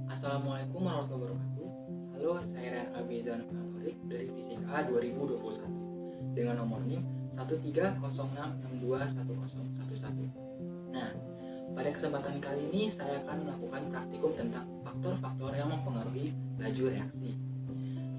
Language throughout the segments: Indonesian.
Assalamualaikum warahmatullahi wabarakatuh. Halo, saya Ren Abizan Favorit dari Fisika 2021 dengan nomor NIM 13066210011. Nah, pada kesempatan kali ini saya akan melakukan praktikum tentang faktor-faktor yang mempengaruhi laju reaksi.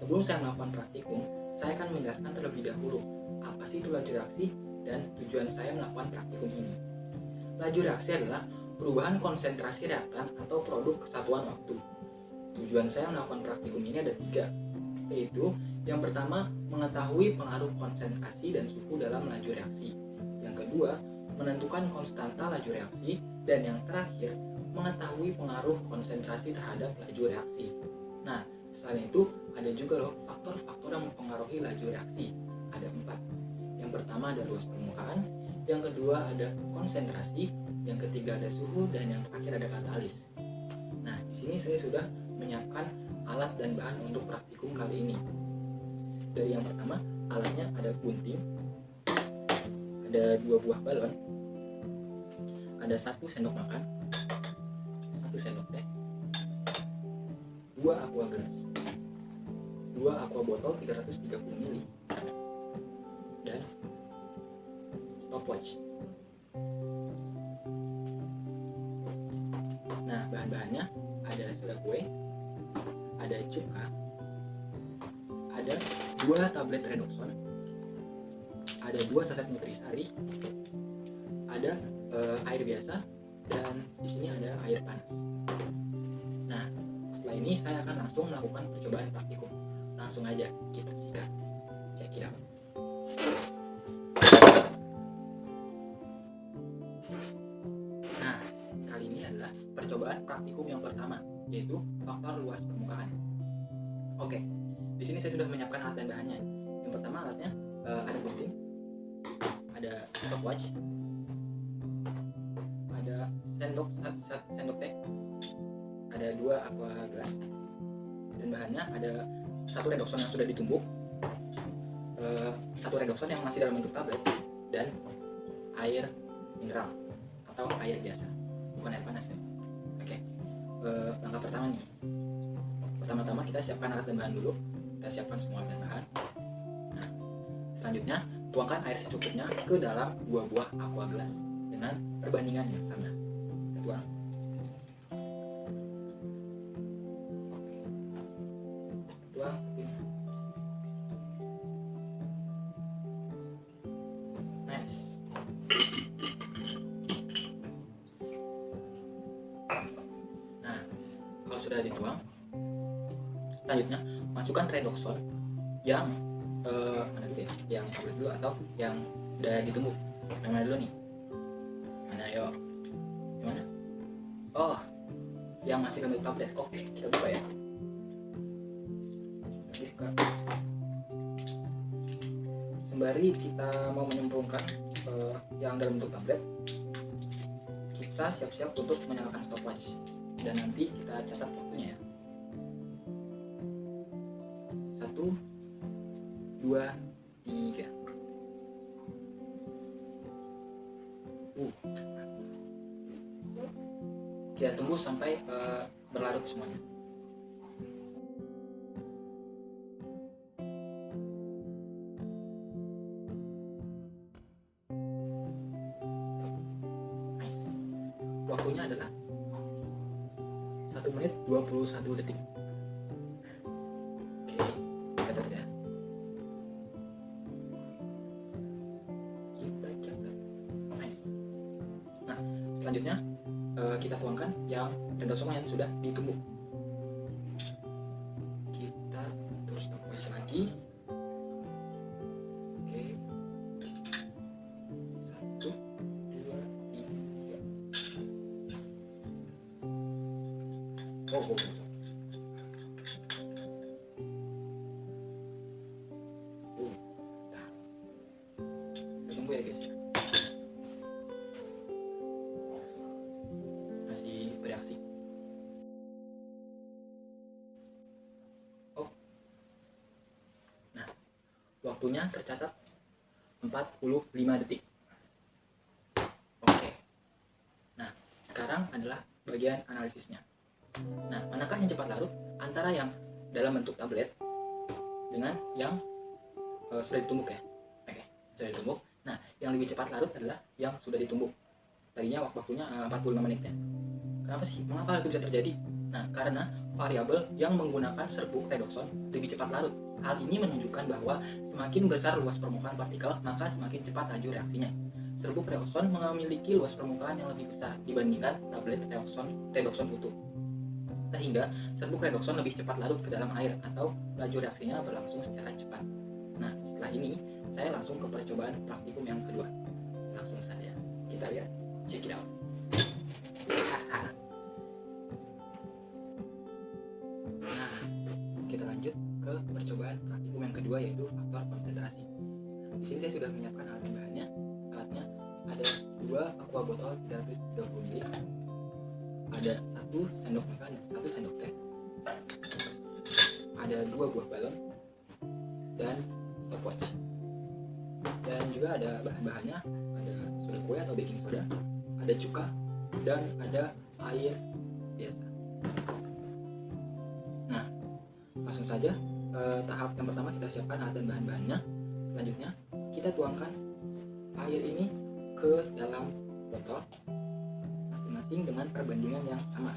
Sebelum saya melakukan praktikum, saya akan menjelaskan terlebih dahulu apa sih itu laju reaksi dan tujuan saya melakukan praktikum ini. Laju reaksi adalah perubahan konsentrasi reaktan atau produk kesatuan waktu. Tujuan saya melakukan praktikum ini ada 3, yaitu yang pertama, mengetahui pengaruh konsentrasi dan suhu dalam laju reaksi. Yang kedua, menentukan konstanta laju reaksi. Dan yang terakhir, mengetahui pengaruh konsentrasi terhadap laju reaksi. Nah, selain itu, ada juga loh faktor-faktor yang mempengaruhi laju reaksi. Ada 4. Yang pertama ada luas permukaan, yang kedua ada konsentrasi, yang ketiga ada suhu, dan yang terakhir ada katalis. Nah, di sini saya sudah menyiapkan alat dan bahan untuk praktikum kali ini. Dari yang pertama, alatnya ada gunting, ada 2 buah balon, ada 1 sendok makan, 1 sendok teh, 2 aqua gelas, 2 aqua botol 330 ml, dan stopwatch. Nah, bahan-bahannya ada soda kue, ada cuka, ada 2 tablet redoxon, ada 2 saset nutrisari, ada air biasa, dan di sini ada air panas. Nah, setelah ini saya akan langsung melakukan percobaan praktikum. Langsung aja kita sikat. Check it out. Nah, kali ini adalah percobaan praktikum yang pertama, yaitu faktor luas permukaan. Oke, di sini saya sudah menyiapkan alat dan bahannya. Yang pertama alatnya ada gunting, ada stopwatch, ada sendok teh, ada 2 aqua gelas, dan bahannya ada 1 redoxon yang sudah ditumbuk, 1 redoxon yang masih dalam bentuk tablet, dan air mineral atau air biasa, bukan air panas ya. Oke, langkah pertama nih. Pertama-tama kita siapkan alat dan bahan dulu. Kita siapkan semua alat dan bahan. Nah, selanjutnya tuangkan air secukupnya ke dalam 2 buah aqua gelas dengan perbandingan yang sama. Kita tuang. Oke. Tuang seperti ini. Nice. Nah, kalau sudah dituang, selanjutnya masukkan redoxon yang mana dulu ya? Yang tablet dulu atau yang udah ditumbuk? Yang mana dulu nih? Mana yo? Yang mana? Oh, yang masih dalam bentuk tablet. Oke, kita buka ya. Kita buka. Sembari kita mau menyemprongkan yang dalam bentuk tablet, kita siap-siap untuk menyalakan stopwatch dan nanti kita catat waktunya ya. 1, 2, 3. Kita tunggu sampai berlarut semuanya. Nice. Waktunya adalah 1 menit 21 detik. Oke, kita catat ya. Kita catat. Nice. Nah, selanjutnya kita tuangkan yang redoxon yang sudah ditumbuk. Kita terus stopwatch lagi. Oke. 1, 2, 3. Oh. Nah. Kita tunggu ya guys. Masih bereaksi. Oh. Nah, waktunya tercatat 45 detik. Oke. Nah, sekarang sekarang adalah bagian analisisnya. Nah, manakah yang cepat larut antara yang dalam bentuk tablet dengan yang sudah ditumbuk ya? Oke, sudah ditumbuk. Nah, yang lebih cepat larut adalah yang sudah ditumbuk. Tadinya waktunya 45 menit ya. Kenapa sih? Mengapa hal itu bisa terjadi? Nah, karena variabel yang menggunakan serbuk redoxon lebih cepat larut. Hal ini menunjukkan bahwa semakin besar luas permukaan partikel, maka semakin cepat laju reaksinya. Serbuk redoxon memiliki luas permukaan yang lebih besar dibandingkan tablet redoxon utuh. Sehingga serbuk redoxon lebih cepat larut ke dalam air atau laju reaksinya berlangsung secara cepat. Nah, setelah ini saya langsung ke percobaan praktikum yang kedua. Langsung saja kita lihat, check it out. Nah, kita lanjut ke percobaan praktikum yang kedua, yaitu faktor konsentrasi. Di sini saya sudah menyiapkan alat bahannya. Alatnya ada 2 aqua botol 330 ml, ada 1 sendok makan dan 1 sendok teh, ada 2 buah balon dan stopwatch, dan juga ada bahan-bahannya, ada soda kue atau baking soda, ada cuka, dan ada air biasa. Nah, langsung saja tahap yang pertama kita siapkan alat dan bahan-bahannya. Selanjutnya kita tuangkan air ini ke dalam botol masing-masing dengan perbandingan yang sama.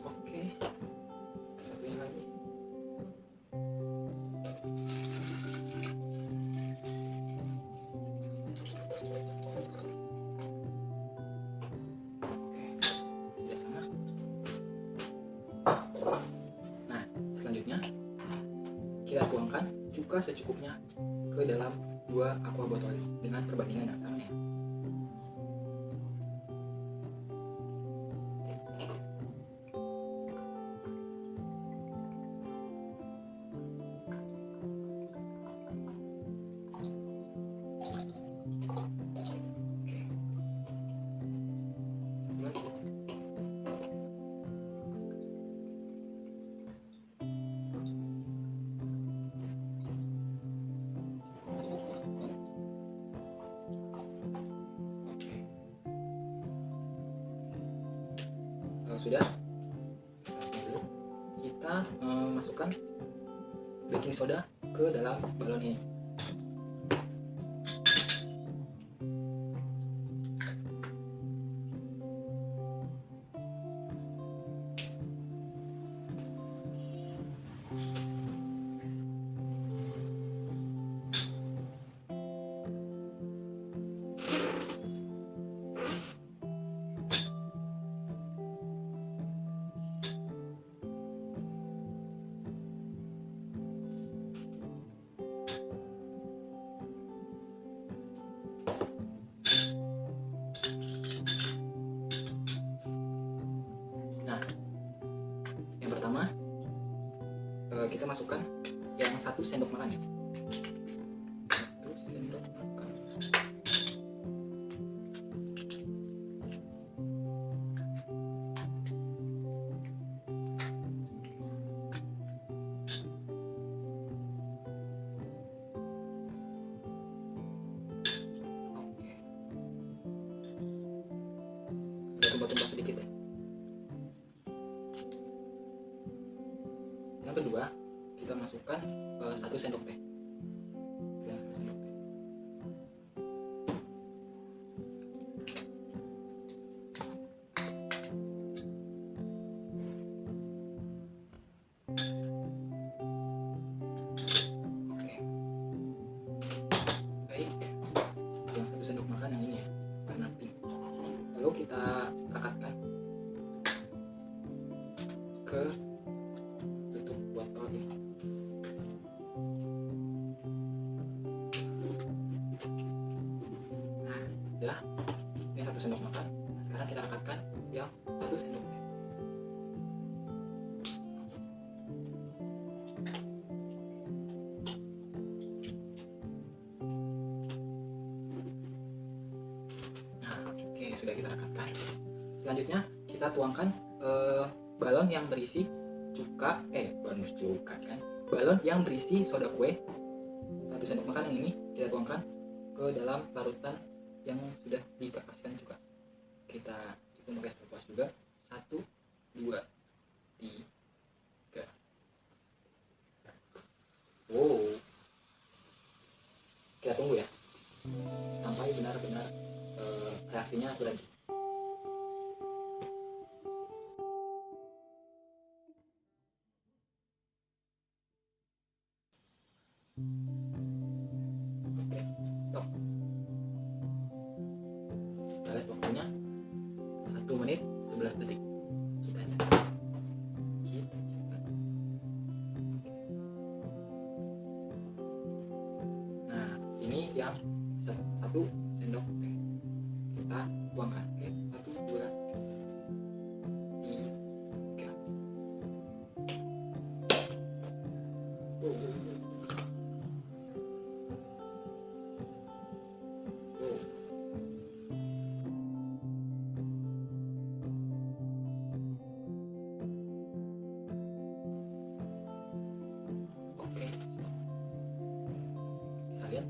Oke, satunya lagi. Nah, selanjutnya kita tuangkan cuka secukupnya ke dalam 2 aqua botol dengan perbandingan yang sama ya. Sudah, kita masukkan baking soda ke dalam balon ini. Nah, yang pertama kita masukkan yang 1 sendok makan. 1 sendok makan. Oke. Ada tumpah-tumpah sedikit ya. Yang kedua, kita masukkan 1 sendok teh. Yang 1 sendok teh. Oke. Baik. Yang 1 sendok makan yang ini ya, warna pink. Lalu kita rekatkan ke tutup botol ini. Nah, sudah. Ini 1 sendok makan. Nah, sekarang kita rekatkan yang 1 sendok teh. Nah, oke, sudah kita rekatkan. Selanjutnya kita tuangkan balon yang berisi balon yang berisi soda kue 1 1 sendok makan yang ini kita tuangkan ke dalam larutan yang sudah dikeraskan juga. Kita hitung pakai stopwatch juga. 1, 2, 3. Wow. Kita tunggu ya sampai benar-benar reaksinya berhenti. Oke, stop. Kita lihat waktunya 1 menit 11 detik. Kita catat. Nah, ini yang 1 sendok teh. Kita tuangkan. Oke, 1, 2, 3. Oke, stop. Kita lihat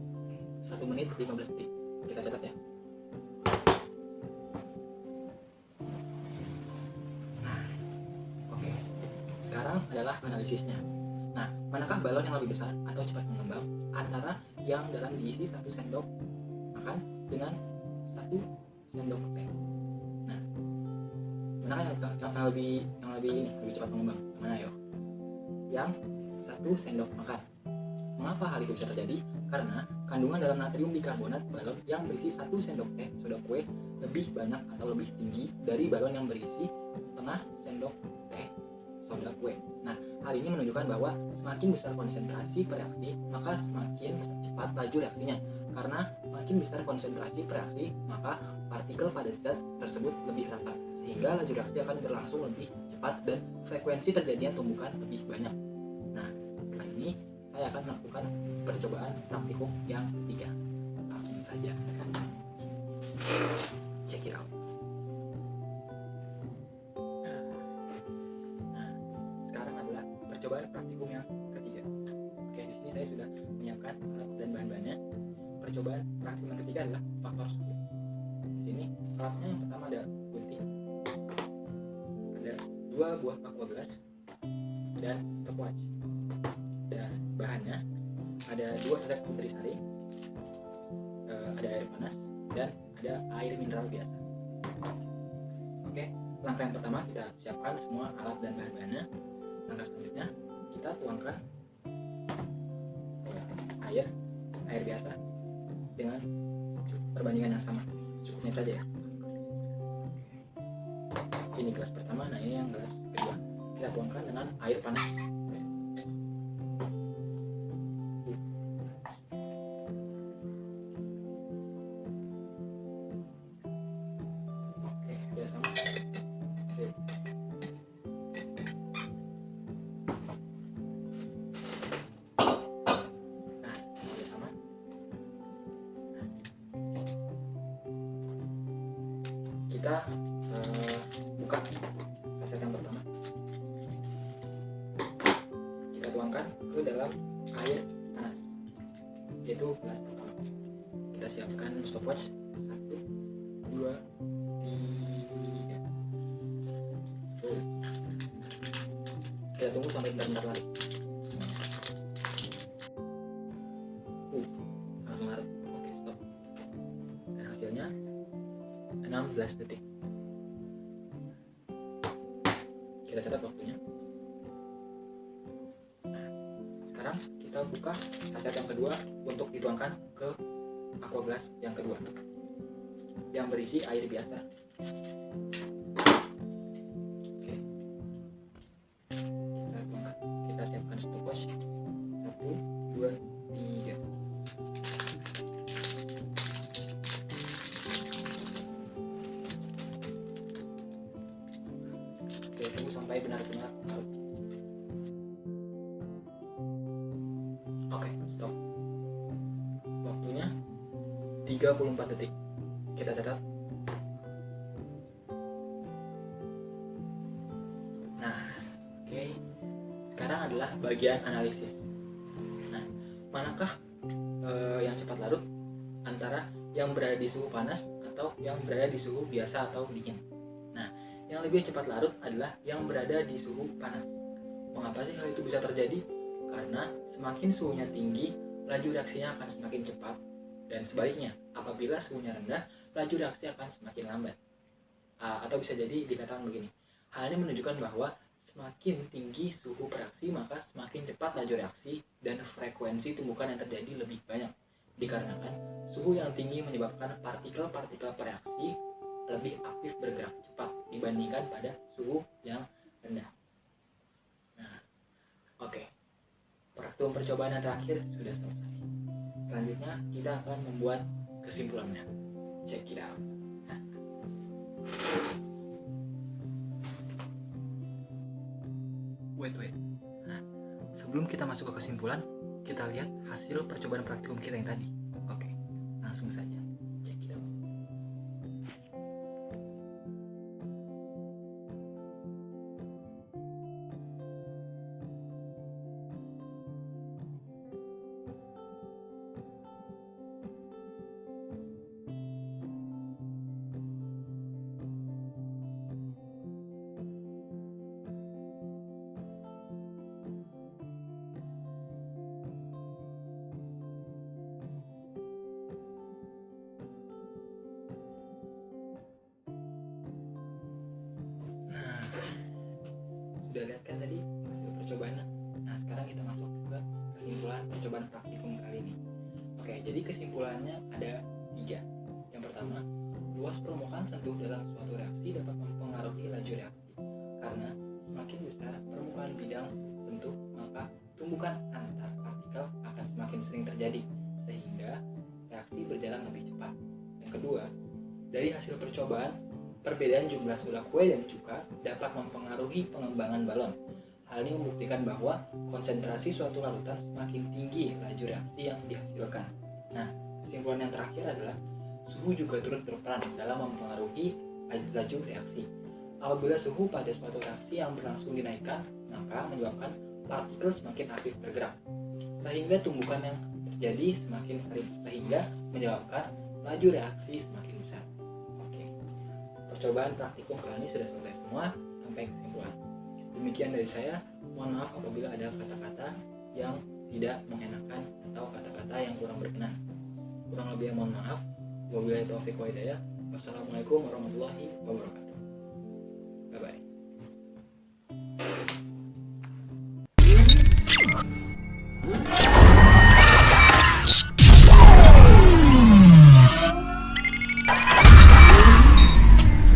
1 menit 15 detik. Kita catat ya. Nah, oke. Sekarang adalah analisisnya. Nah, manakah balon yang lebih besar atau cepat mengembang antara yang dalam diisi 1 sendok makan dengan 1 sendok teh? Nah, manakah yang lebih cepat mengembang? Mana yo? Yang 1 sendok makan. Mengapa hal itu bisa terjadi? Karena kandungan dalam natrium bikarbonat balon yang berisi 1 sendok teh soda kue lebih banyak atau lebih tinggi dari balon yang berisi setengah sendok teh soda kue. Nah, hal ini menunjukkan bahwa semakin besar konsentrasi reaksi, maka semakin cepat laju reaksinya. Karena makin besar konsentrasi reaksi, maka partikel pada zat tersebut lebih rapat, sehingga laju reaksi akan berlangsung lebih cepat dan frekuensi terjadinya tumbukan lebih banyak. Nah, setelah ini saya akan melakukan percobaan praktikum yang ketiga. Langsung saja. Check it out. Nah, sekarang adalah percobaan praktikum yang ketiga. Oke, di sini saya sudah menyiapkan alat dan bahan-bahannya. Percobaan praktikum yang ketiga adalah faktor 10. Di sini alatnya yang pertama ada gunting, ada 2 buah aqua gelas, dan stopwatch. Dan bahannya ada 2 saset nutrisari, ada air panas, dan ada air mineral biasa. Oke, langkah yang pertama kita siapkan semua alat dan bahan-bahannya. Langkah selanjutnya kita tuangkan air biasa dengan perbandingan yang sama, secukupnya saja ya. Ini gelas pertama, nah ini yang gelas kedua. Kita tuangkan dengan air panas. Oke, sudah sama. Kita buka saset yang pertama, kita tuangkan ke dalam air panas, yaitu gelas pertama. Kita siapkan stopwatch. 1, 2, 3. Kita tunggu sampai benar-benar larut. Langsung larut. Oke, stop. Dan hasilnya 16 detik. Kita catat waktunya. Nah, sekarang kita buka saset yang kedua untuk dituangkan ke aqua gelas yang kedua yang berisi air biasa. Oke, kita tuangkan. Kita siapkan stopwatch. 1, 2, 3. Kita tunggu sampai benar-benar larut. Oke, stop. Waktunya 34 detik. Kita catat. Nah, oke. Sekarang adalah bagian analisis. Nah, manakah berada di suhu panas atau yang berada di suhu biasa atau dingin. Nah, yang lebih cepat larut adalah yang berada di suhu panas. Mengapa sih hal itu bisa terjadi? Karena semakin suhunya tinggi, laju reaksinya akan semakin cepat, dan sebaliknya, apabila suhunya rendah, laju reaksi akan semakin lambat. Atau bisa jadi dikatakan begini, hal ini menunjukkan bahwa semakin tinggi suhu reaksi, maka semakin cepat laju reaksi dan frekuensi tumbukan yang terjadi lebih banyak. Dikarenakan suhu yang tinggi menyebabkan partikel-partikel reaksi lebih aktif bergerak cepat dibandingkan pada suhu yang rendah. Nah, oke. Praktikum percobaan yang terakhir sudah selesai. Selanjutnya kita akan membuat kesimpulannya. Check it out. Wait. Nah, sebelum kita masuk ke kesimpulan, kita lihat hasil percobaan praktikum kita yang tadi. Oke, langsung saja. Check it out. Sudah lihat kan tadi hasil percobaannya. Nah, sekarang kita masuk ke kesimpulan percobaan praktikum kali ini. Oke, jadi kesimpulannya ada 3. Yang pertama, luas permukaan sentuh dalam suatu reaksi dapat mempengaruhi laju reaksi. Karena semakin besar permukaan bidang sentuh, maka tumbukan antar partikel akan semakin sering terjadi, sehingga reaksi berjalan lebih cepat. Yang kedua, dari hasil percobaan, perbedaan jumlah sula kue dan cuka dapat mempengaruhi pengembangan balon. Hal ini membuktikan bahwa konsentrasi suatu larutan semakin tinggi laju reaksi yang dihasilkan. Nah, kesimpulan yang terakhir adalah suhu juga turut berperan dalam mempengaruhi laju reaksi. Apabila suhu pada suatu reaksi yang berlangsung dinaikkan, maka menyebabkan partikel semakin aktif bergerak, sehingga tumbukan yang terjadi semakin sering, sehingga menyebabkan laju reaksi semakin besar. Percobaan praktikum kali ini sudah selesai semua sampai kesimpulan. Demikian dari saya. Mohon maaf apabila ada kata-kata yang tidak mengenakan atau kata-kata yang kurang berkenan. Kurang lebih mohon maaf. Wabillahi taufiq wa hidayah. Wassalamualaikum warahmatullahi wabarakatuh.